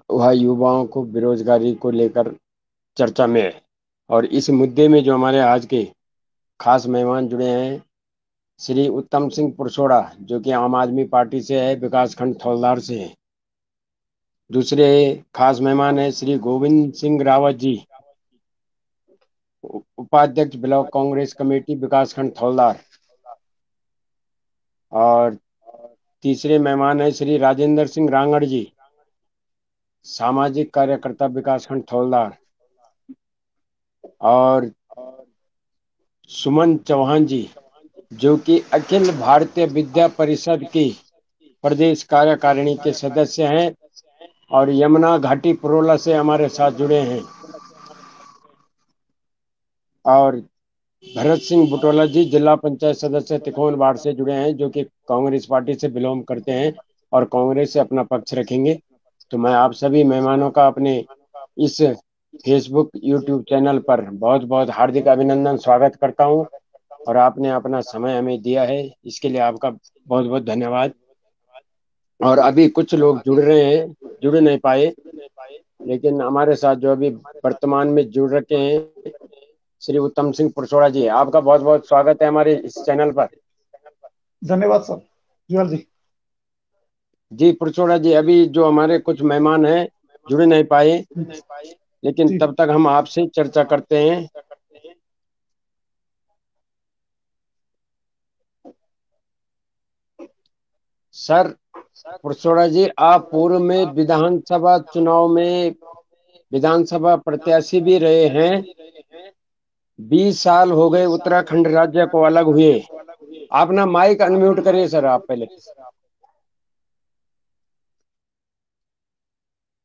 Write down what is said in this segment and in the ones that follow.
वह युवाओं को बेरोजगारी को लेकर चर्चा में है। और इस मुद्दे में जो हमारे आज के खास मेहमान जुड़े हैं, श्री उत्तम सिंह पुरसोड़ा, जो कि आम आदमी पार्टी से है, विकासखंड थौलदार से है। दूसरे खास मेहमान है श्री गोविंद सिंह रावत जी, उपाध्यक्ष ब्लॉक कांग्रेस कमेटी विकासखंड थौलदार। और तीसरे मेहमान है श्री राजेंद्र सिंह रांगड़ जी, सामाजिक कार्यकर्ता विकासखंड थौलदार। और सुमन चौहान जी, जो कि अखिल भारतीय विद्या परिषद की प्रदेश कार्यकारिणी के सदस्य हैं और यमुना घाटी पुरोला से हमारे साथ जुड़े हैं। और भरत सिंह बुटोला जी, जिला पंचायत सदस्य तिकोन वार्ड से जुड़े हैं, जो कि कांग्रेस पार्टी से बिलोंग करते हैं और कांग्रेस से अपना पक्ष रखेंगे। तो मैं आप सभी मेहमानों का अपने इस फेसबुक यूट्यूब चैनल पर बहुत बहुत हार्दिक अभिनंदन, स्वागत करता हूं। और आपने अपना समय हमें दिया है, इसके लिए आपका बहुत बहुत धन्यवाद। और अभी कुछ लोग जुड़ रहे हैं, जुड़ नहीं पाए, लेकिन हमारे साथ जो अभी वर्तमान में जुड़ रखे हैं, श्री उत्तम सिंह पुरसोड़ा जी, आपका बहुत बहुत स्वागत है हमारे इस चैनल पर। धन्यवाद सर। जुएल जी। जी पुरसोड़ा जी, अभी जो हमारे कुछ मेहमान हैं जुड़ नहीं पाए, लेकिन जी। तब तक हम आपसे चर्चा करते हैं। सर पुरसोड़ा जी, आप पूर्व में विधानसभा चुनाव में विधानसभा प्रत्याशी भी रहे हैं। 20 साल हो गए उत्तराखंड राज्य को अलग हुए। आप ना माइक अनम्यूट करिए सर, आप पहले।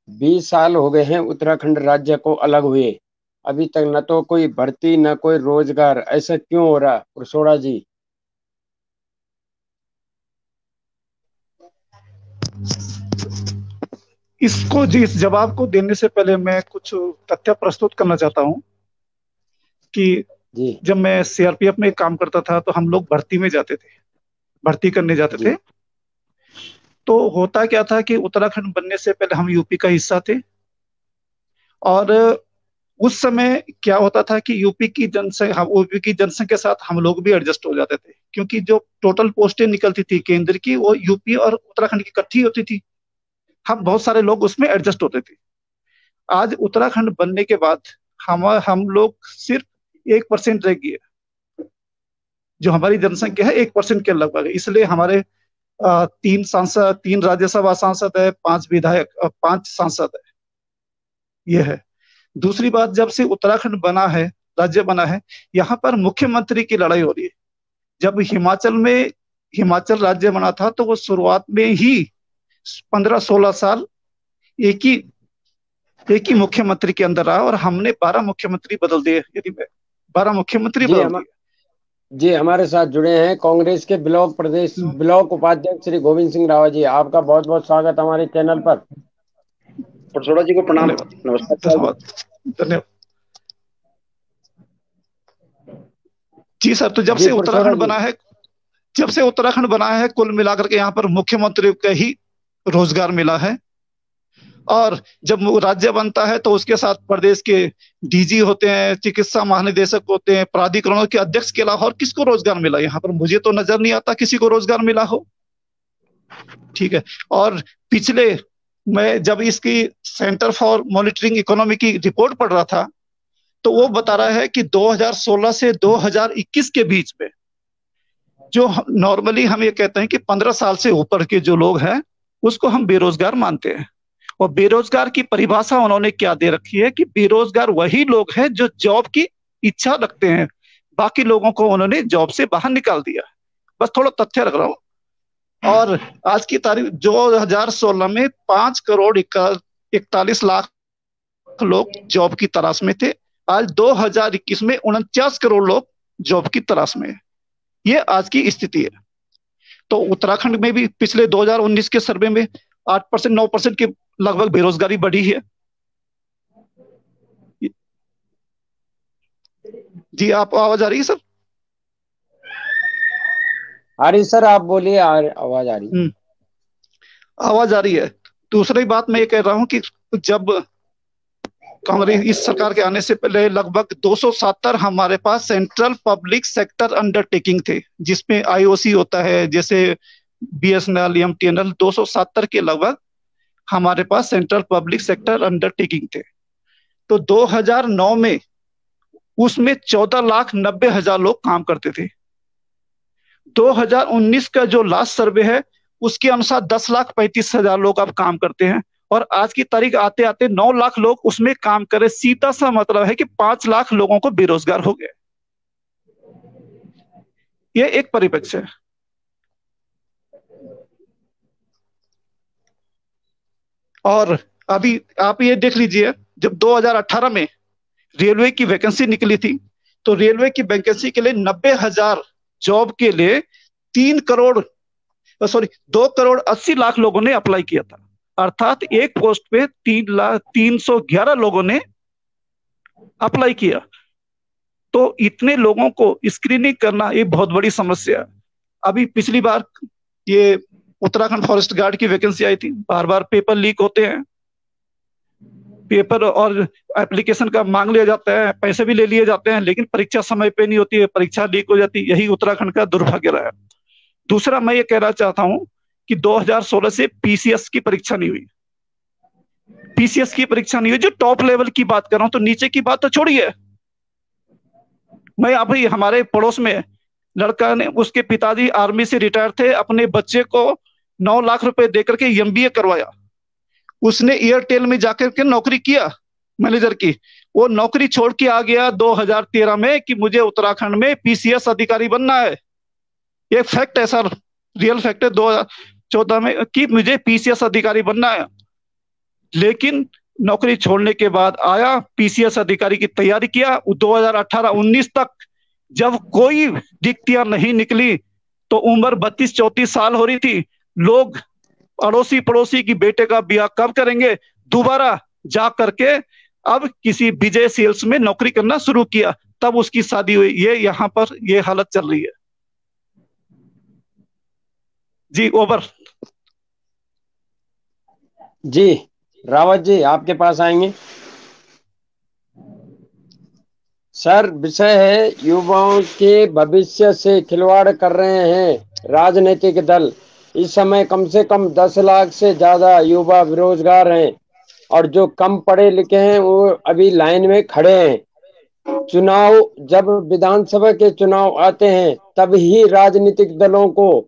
20 साल हो गए हैं उत्तराखंड राज्य को अलग हुए, अभी तक न तो कोई भर्ती न कोई रोजगार, ऐसा क्यों हो रहा पुरसोड़ा जी? इसको जी इस जवाब को देने से पहले मैं कुछ तथ्य प्रस्तुत करना चाहता हूं कि जी। जब मैं सीआरपीएफ में काम करता था तो हम लोग भर्ती में जाते थे, भर्ती करने जाते थे। जी। तो होता क्या था कि उत्तराखंड बनने से पहले हम यूपी का हिस्सा थे। और उस समय क्या होता था कि यूपी की जनसंख्या के साथ हम लोग भी एडजस्ट हो जाते थे, क्योंकि जो टोटल पोस्टें निकलती थी केंद्र की वो यूपी और उत्तराखंड की इकट्ठी होती थी। हम बहुत सारे लोग उसमें एडजस्ट होते थे। आज उत्तराखंड बनने के बाद हम लोग सिर्फ 1% रह गए। जो हमारी जनसंख्या है 1% के लगभग है। इसलिए हमारे तीन सांसद, तीन राज्यसभा सांसद है, 5 विधायक, 5 सांसद है। ये है। दूसरी बात, जब से उत्तराखंड बना है, राज्य बना है, यहाँ पर मुख्यमंत्री की लड़ाई हो रही है। जब हिमाचल राज्य बना था तो वो शुरुआत में ही 15-16 साल एक ही एक ही मुख्यमंत्री के अंदर रहा और हमने 12 मुख्यमंत्री बदल दिए। यदि 12 मुख्यमंत्री जी बदल हम दिए। जी हमारे साथ जुड़े हैं कांग्रेस के ब्लॉक उपाध्यक्ष श्री गोविंद सिंह रावत जी, आपका बहुत बहुत स्वागत हमारे चैनल पर। परसोड़ा जी को प्रणाम। धन्यवाद। नमस्कार साहब। धन्यवाद। धन्यवाद। जी सर, तो जी पुरसोड़ा जी। जब से उत्तराखंड बना है कुल मिलाकर के यहाँ पर मुख्यमंत्री का ही रोजगार मिला है। और जब वो राज्य बनता है तो उसके साथ प्रदेश के डीजी होते हैं, चिकित्सा महानिदेशक होते हैं, प्राधिकरणों के अध्यक्ष के अलावा और किसको रोजगार मिला यहाँ पर? मुझे तो नजर नहीं आता किसी को रोजगार मिला हो। ठीक है। और पिछले मैं जब इसकी सेंटर फॉर मॉनिटरिंग इकोनॉमी की रिपोर्ट पढ़ रहा था तो वो बता रहा है कि 2016 से 2021 के बीच में जो नॉर्मली हम ये कहते हैं कि 15 साल से ऊपर के जो लोग हैं उसको हम बेरोजगार मानते हैं। और बेरोजगार की परिभाषा उन्होंने क्या दे रखी है कि बेरोजगार वही लोग हैं जो जॉब की इच्छा रखते हैं। बाकी लोगों को उन्होंने जॉब से बाहर निकाल दिया। बस थोड़ा तथ्य रख रहा हूं। और आज की तारीख 2016 में 5 करोड़ 41 लाख लोग जॉब की तलाश में थे। आज 2021 में 49 करोड़ लोग जॉब की तलाश में है। ये आज की स्थिति है। तो उत्तराखंड में भी पिछले 2019 के सर्वे में 8% 9% की लगभग बेरोजगारी बढ़ी है। जी, आप आवाज आ रही है सर? आ रही सर, आप बोलिए, आवाज आ रही। हम्म। आवाज आ रही है। दूसरी बात मैं ये कह रहा हूं कि जब कांग्रेस इस सरकार के आने से पहले लगभग 270 हमारे पास सेंट्रल पब्लिक सेक्टर अंडरटेकिंग थे, जिसमें आईओसी होता है, जैसे बीएसएनएल, एमटीएनएल, 270 के लगभग हमारे पास सेंट्रल पब्लिक सेक्टर अंडरटेकिंग थे। तो 2009 में उसमें 14,90,000 लोग काम करते थे। 2019 का जो लास्ट सर्वे है उसके अनुसार 10,35,000 लोग अब काम करते हैं, और आज की तारीख आते आते 9 लाख लोग उसमें काम करे। सीधा सा मतलब है कि 5 लाख लोगों को बेरोजगार हो गए। ये एक परिप्रेक्ष्य है। और अभी आप ये देख लीजिए, जब 2018 में रेलवे की वैकेंसी निकली थी, तो रेलवे की वैकेंसी के लिए 90,000 जॉब के लिए 2,80,00,000 लोगों ने अप्लाई किया था। अर्थात एक पोस्ट पे 3,311 लोगों ने अप्लाई किया। तो इतने लोगों को स्क्रीनिंग करना ये बहुत बड़ी समस्या है। अभी पिछली बार ये उत्तराखंड फॉरेस्ट गार्ड की वैकेंसी आई थी, बार बार पेपर लीक होते हैं, पेपर और एप्लीकेशन का मांग लिया जाता है, पैसे भी ले लिए जाते हैं, लेकिन परीक्षा समय पे नहीं होती है, परीक्षा लीक हो जाती है। यही उत्तराखंड का दुर्भाग्य रहा है। दूसरा मैं ये कहना चाहता हूं कि 2016 से पीसीएस की परीक्षा नहीं हुई। पीसीएस की परीक्षा नहीं हुई, जो टॉप लेवल की बात कर रहा हूं, तो नीचे की बात तो छोड़िए। मैं अभी हमारे पड़ोस में लड़का ने, उसके पिताजी आर्मी से रिटायर थे, अपने बच्चे को 9 लाख रुपए देकर के एमबीए करवाया। उसने एयरटेल में जाकर के नौकरी किया मैनेजर की। वो नौकरी छोड़ के आ गया 2013 में कि मुझे उत्तराखंड में पीसीएस अधिकारी बनना है। ये फैक्ट है सर, रियल फैक्ट है, 2014 में कि मुझे पीसीएस अधिकारी बनना है। लेकिन नौकरी छोड़ने के बाद आया, पीसीएस अधिकारी की तैयारी किया। 2018-19 तक जब कोई रिक्तियां नहीं निकली, तो उम्र 32-34 साल हो रही थी। लोग अड़ोसी पड़ोसी की बेटे का ब्याह कब करेंगे, दोबारा जा करके अब किसी विजय सेल्स में नौकरी करना शुरू किया, तब उसकी शादी हुई। ये यहाँ पर ये हालत चल रही है जी। ओवर। जी रावत जी, आपके पास आएंगे। सर, विषय है युवाओं के भविष्य से खिलवाड़ कर रहे हैं राजनीतिक दल। इस समय कम से कम 10 लाख से ज्यादा युवा बेरोजगार हैं, और जो कम पढ़े लिखे हैं वो अभी लाइन में खड़े हैं। चुनाव, जब विधानसभा के चुनाव आते हैं तब ही राजनीतिक दलों को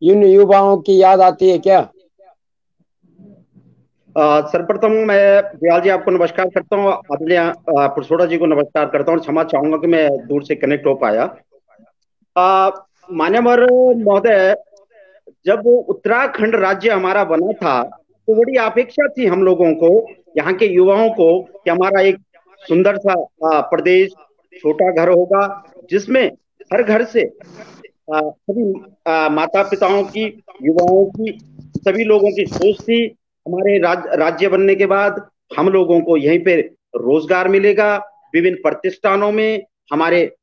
इन युवाओं की याद आती है क्या? सर्वप्रथम मैं दयाल जी आपको नमस्कार करता हूँ, आदरणीय परसोड़ा जी को नमस्कार करता हूँ, और क्षमा चाहूंगा कि मैं दूर से कनेक्ट हो पाया। मान्यवर महोदय, जब उत्तराखंड राज्य हमारा बना था तो बड़ी अपेक्षा थी हम लोगों को, यहाँ के युवाओं को, कि हमारा एक सुंदर सा प्रदेश, छोटा घर होगा जिसमें हर घर से सभी माता पिताओं की, युवाओं की, सभी लोगों की सोच थी हमारे राज्य बनने के बाद हम लोगों को यहीं पे रोजगार मिलेगा, विभिन्न प्रतिष्ठानों में हमारे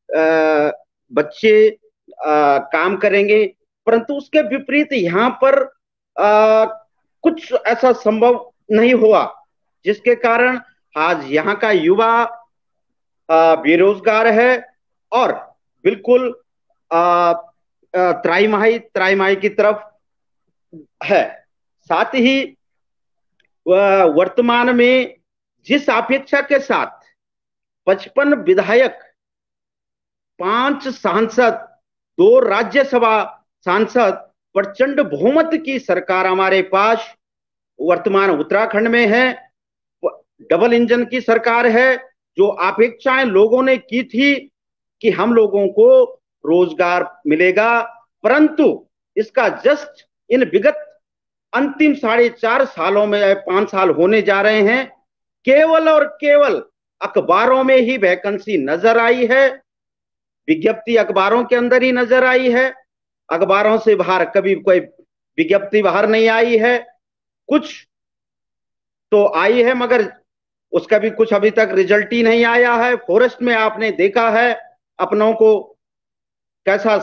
बच्चे काम करेंगे। परंतु उसके विपरीत यहाँ पर कुछ ऐसा संभव नहीं हुआ, जिसके कारण आज यहाँ का युवा बेरोजगार है और बिल्कुल त्राहिमाही की तरफ है। साथ ही वर्तमान में जिस अपेक्षा के साथ 55 विधायक, 5 सांसद, 2 राज्यसभा सांसद, प्रचंड बहुमत की सरकार हमारे पास वर्तमान उत्तराखंड में है, डबल इंजन की सरकार है। जो अपेक्षाएं लोगों ने की थी कि हम लोगों को रोजगार मिलेगा, परंतु इसका जस्ट इन विगत अंतिम 4.5 सालों में 5 साल होने जा रहे हैं, केवल और केवल अखबारों में ही वैकेंसी नजर आई है, विज्ञप्ति अखबारों के अंदर ही नजर आई है, अखबारों से बाहर कभी कोई विज्ञप्ति बाहर नहीं आई है। कुछ तो आई है मगर उसका भी कुछ अभी तक रिजल्ट ही नहीं आया है। फॉरेस्ट में आपने देखा है अपनों को कैसा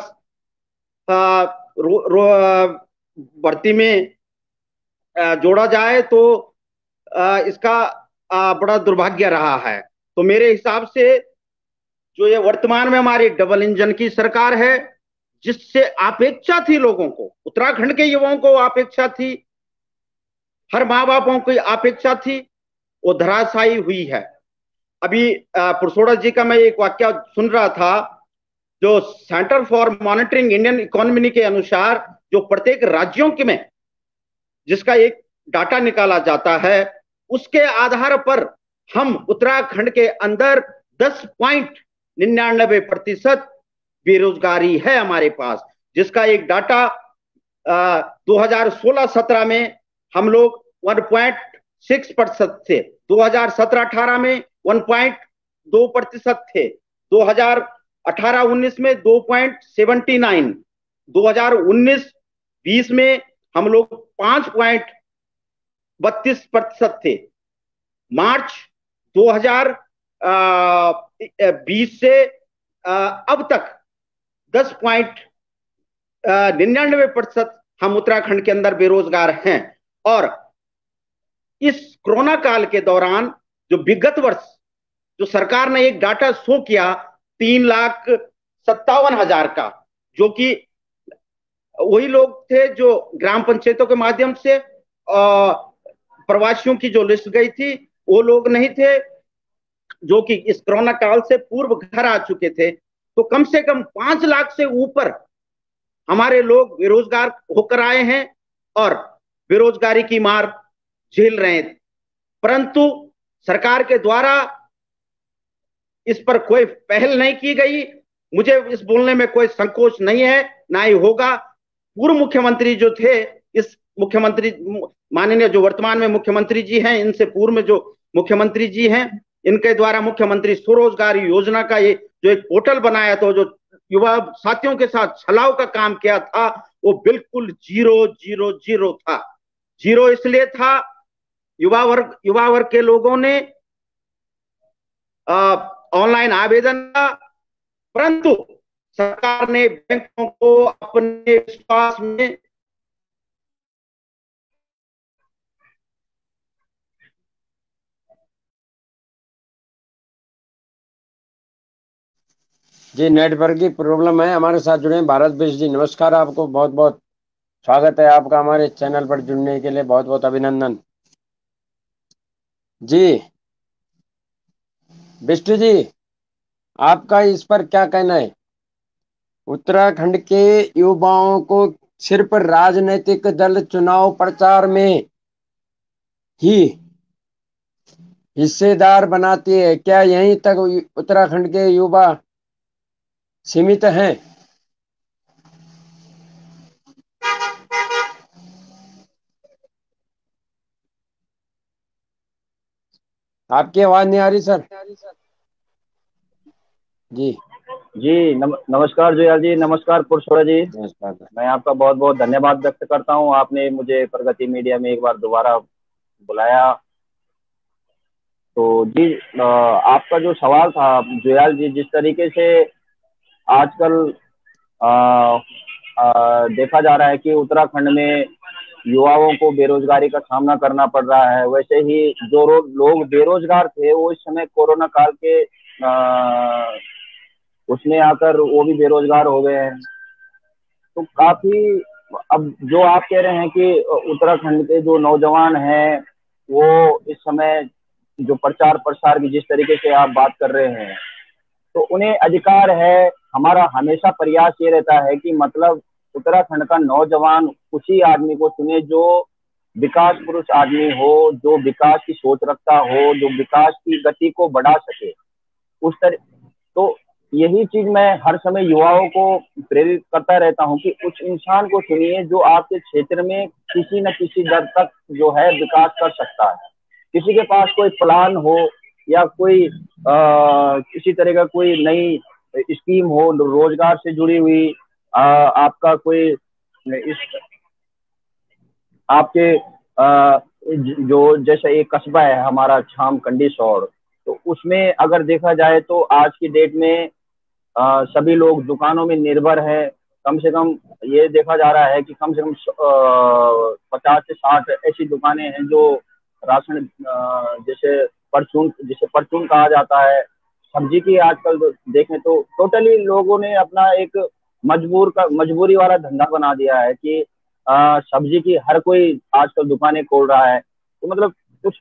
भर्ती में जोड़ा जाए तो इसका बड़ा दुर्भाग्य रहा है। तो मेरे हिसाब से जो ये वर्तमान में हमारी डबल इंजन की सरकार है, जिससे अपेक्षा थी लोगों को, उत्तराखंड के युवाओं को अपेक्षा थी, हर माँ बापों की अपेक्षा थी, वो धराशायी हुई है। अभी पुरसोड़ा जी का मैं एक वाक्य सुन रहा था, जो centre for monitoring Indian economy के अनुसार जो प्रत्येक राज्यों के में जिसका एक डाटा निकाला जाता है, उसके आधार पर हम उत्तराखंड के अंदर 10.99% बेरोजगारी है हमारे पास, जिसका एक डाटा 2016-17 में हम लोग 1.6% थे, 2017-18 में 1.2% थे, 2018-19 में 2.79, 2019-20 में हम लोग 5.32% थे। मार्च 2020 से अब तक 10.99% हम उत्तराखंड के अंदर बेरोजगार हैं। और इस कोरोना काल के दौरान जो विगत वर्ष जो सरकार ने एक डाटा शो किया 3,57,000 का, जो कि वही लोग थे जो ग्राम पंचायतों के माध्यम से प्रवासियों की जो लिस्ट गई थी, वो लोग नहीं थे जो कि इस कोरोना काल से पूर्व घर आ चुके थे। तो कम से कम 5 लाख से ऊपर हमारे लोग बेरोजगार होकर आए हैं और बेरोजगारी की मार झेल रहे हैं, परंतु सरकार के द्वारा इस पर कोई पहल नहीं की गई। मुझे इस बोलने में कोई संकोच नहीं है, ना ही होगा। पूर्व मुख्यमंत्री जो थे, इस मुख्यमंत्री माननीय जो वर्तमान में मुख्यमंत्री जी हैं, इनसे पूर्व में जो मुख्यमंत्री जी हैं, इनके द्वारा मुख्यमंत्री स्वरोजगार योजना का ये जो एक पोर्टल बनाया था, जो युवा साथियों के साथ छलाव का काम किया था, वो बिल्कुल 0 था। 0 इसलिए था, युवा वर्ग के लोगों ने ऑनलाइन आवेदन किया, परंतु सरकार ने बैंकों को अपने विश्वास में जी नेटवर्क की प्रॉब्लम है। हमारे साथ जुड़े हैं भारत बेश जी, नमस्कार, आपको बहुत बहुत स्वागत है आपका हमारे चैनल पर जुड़ने के लिए, बहुत बहुत अभिनंदन जी। बिष्ट जी, आपका इस पर क्या कहना है? उत्तराखंड के युवाओं को सिर्फ राजनीतिक दल चुनाव प्रचार में ही हिस्सेदार बनाती है, क्या यहीं तक उत्तराखंड के युवा सीमित हैं? आपकी आवाज नहीं आ रही सर जी। जी नमस्कार जोयाल जी, नमस्कार पुरसोड़ा जी। नमस्कार। मैं आपका बहुत बहुत धन्यवाद व्यक्त करता हूं, आपने मुझे प्रगति मीडिया में एक बार दोबारा बुलाया। तो जी आपका जो सवाल था जोयाल जी, जिस तरीके से आजकल देखा जा रहा है कि उत्तराखंड में युवाओं को बेरोजगारी का सामना करना पड़ रहा है, वैसे ही जो लोग बेरोजगार थे वो इस समय कोरोना काल के उसमें आकर वो भी बेरोजगार हो गए हैं। तो काफी, अब जो आप कह रहे हैं कि उत्तराखंड के जो नौजवान हैं वो इस समय जो प्रचार प्रसार की जिस तरीके से आप बात कर रहे हैं, तो उन्हें अधिकार है। हमारा हमेशा प्रयास ये रहता है कि मतलब उत्तराखंड का नौजवान उसी आदमी को चुने जो विकास पुरुष आदमी हो, जो विकास की सोच रखता हो, जो विकास की गति को बढ़ा सके उस तरह। तो यही चीज मैं हर समय युवाओं को प्रेरित करता रहता हूं कि उस इंसान को चुनिए जो आपके क्षेत्र में किसी न किसी दर तक जो है विकास कर सकता है। किसी के पास कोई प्लान हो या कोई किसी तरह का कोई नई स्कीम हो रोजगार से जुड़ी हुई, आपका कोई इस आपके जो जैसे एक कस्बा है हमारा छाम कंडीसौर, तो उसमें अगर देखा जाए तो आज की डेट में सभी लोग दुकानों में निर्भर है। कम से कम ये देखा जा रहा है कि कम से कम 50 से 60 ऐसी दुकानें हैं जो राशन जैसे परचून, जिसे परचून कहा जाता है, सब्जी की आजकल देखें तो टोटली लोगों ने अपना एक मजबूरी वाला धंधा बना दिया है कि सब्जी की हर कोई आजकल दुकानें खोल रहा है। तो मतलब कुछ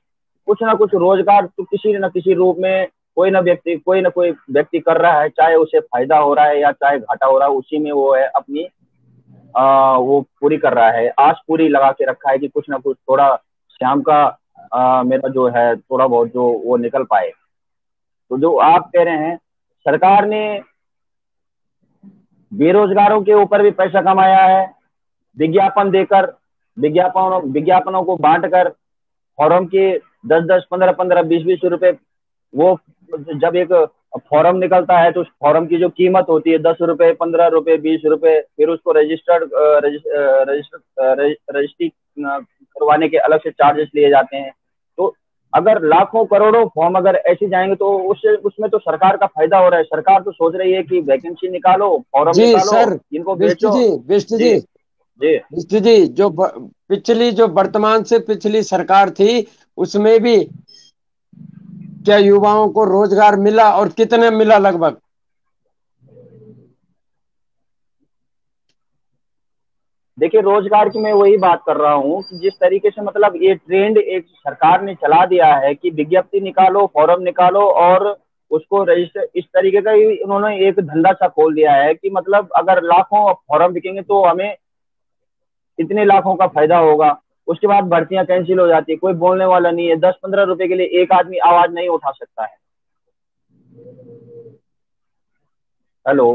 कुछ ना कुछ रोजगार तो किसी न किसी रूप में कोई ना कोई व्यक्ति कर रहा है, चाहे उसे फायदा हो रहा है या चाहे घाटा हो रहा है, उसी में वो है अपनी वो पूरी कर रहा है, आस पूरी लगा के रखा है कि कुछ ना कुछ थोड़ा शाम का मेरा जो है थोड़ा बहुत जो वो निकल पाए। तो जो आप कह रहे हैं, सरकार ने बेरोजगारों के ऊपर भी पैसा कमाया है, विज्ञापन देकर, विज्ञापनों को बांटकर, फॉर्म के 10-10, 15-15, 20-20 रुपए, वो जब एक फॉर्म निकलता है तो उस फॉर्म की जो कीमत होती है 10 रुपए, 15 रुपए, 20 रुपए, फिर उसको रजिस्ट्री करवाने के अलग से चार्जेस लिए जाते हैं। तो अगर लाखों करोड़ों फॉर्म अगर ऐसे जाएंगे तो उससे उसमें तो सरकार का फायदा हो रहा है। सरकार तो सोच रही है कि वैकेंसी निकालो, फॉर्म जी निकालो, सर। इनको बिष्ट बेचो। जी, बिष्ट जी, जी। जी। बिष्ट जी, पिछली जो वर्तमान से पिछली सरकार थी, उसमें भी क्या युवाओं को रोजगार मिला, और कितने मिला लगभग? देखिए, रोजगार की मैं वही बात कर रहा हूँ कि जिस तरीके से मतलब ये ट्रेंड एक सरकार ने चला दिया है कि विज्ञप्ति निकालो, फॉर्म निकालो और उसको रजिस्टर, इस तरीके का ही उन्होंने एक धंधा सा खोल दिया है कि मतलब अगर लाखों फॉर्म बिकेंगे तो हमें इतने लाखों का फायदा होगा। उसके बाद भर्तियां कैंसिल हो जाती है, कोई बोलने वाला नहीं है, 10-15 रुपए के लिए एक आदमी आवाज नहीं उठा सकता है। हेलो।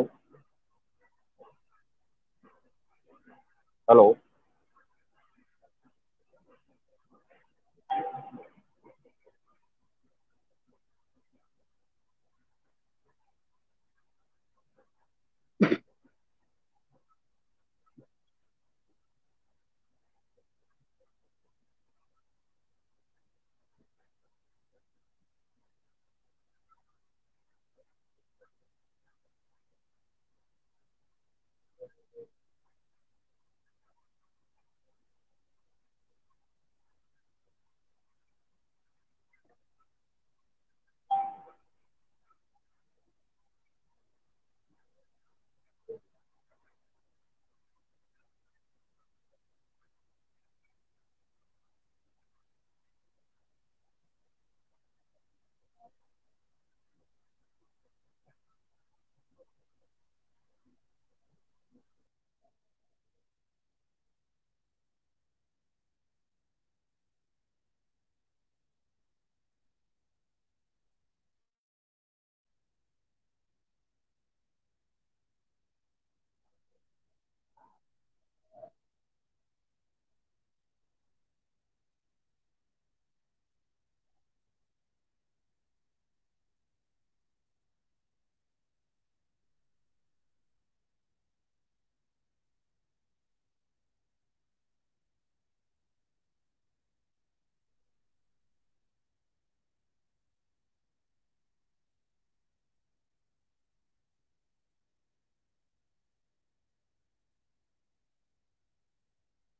हेलो।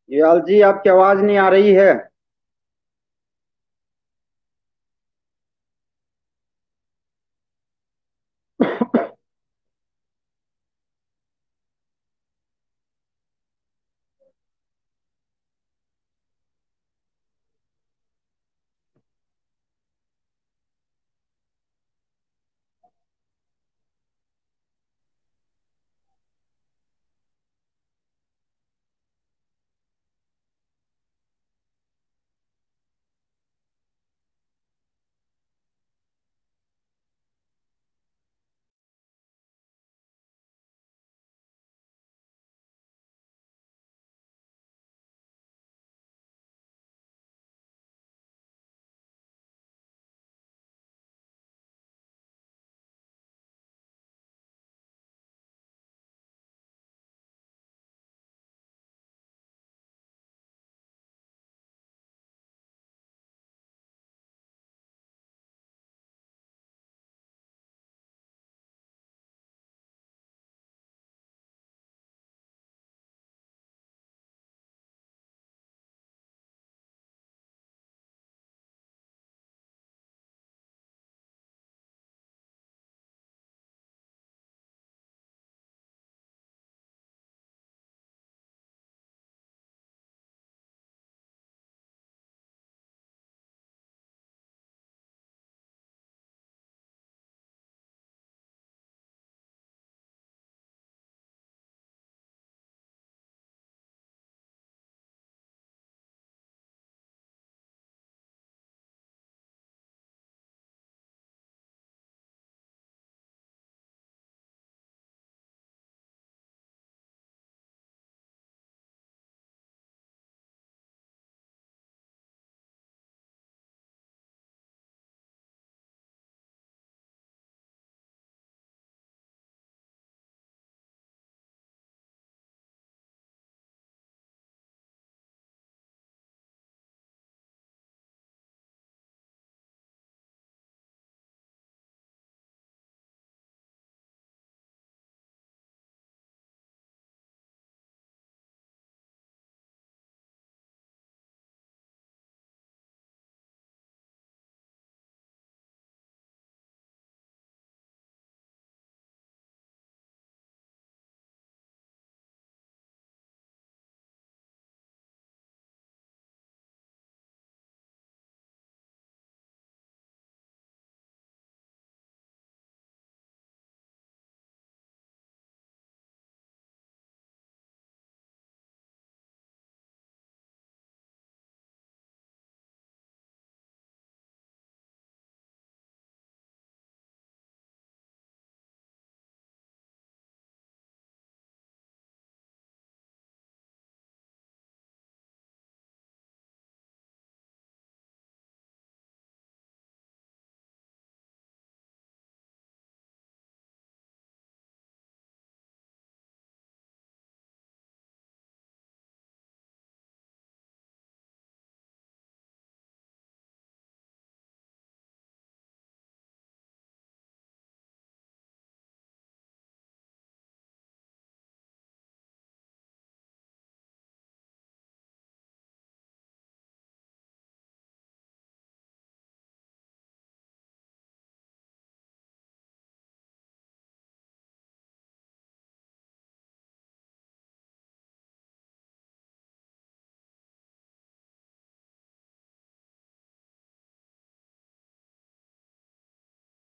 याल जी, आपकी आवाज नहीं आ रही है।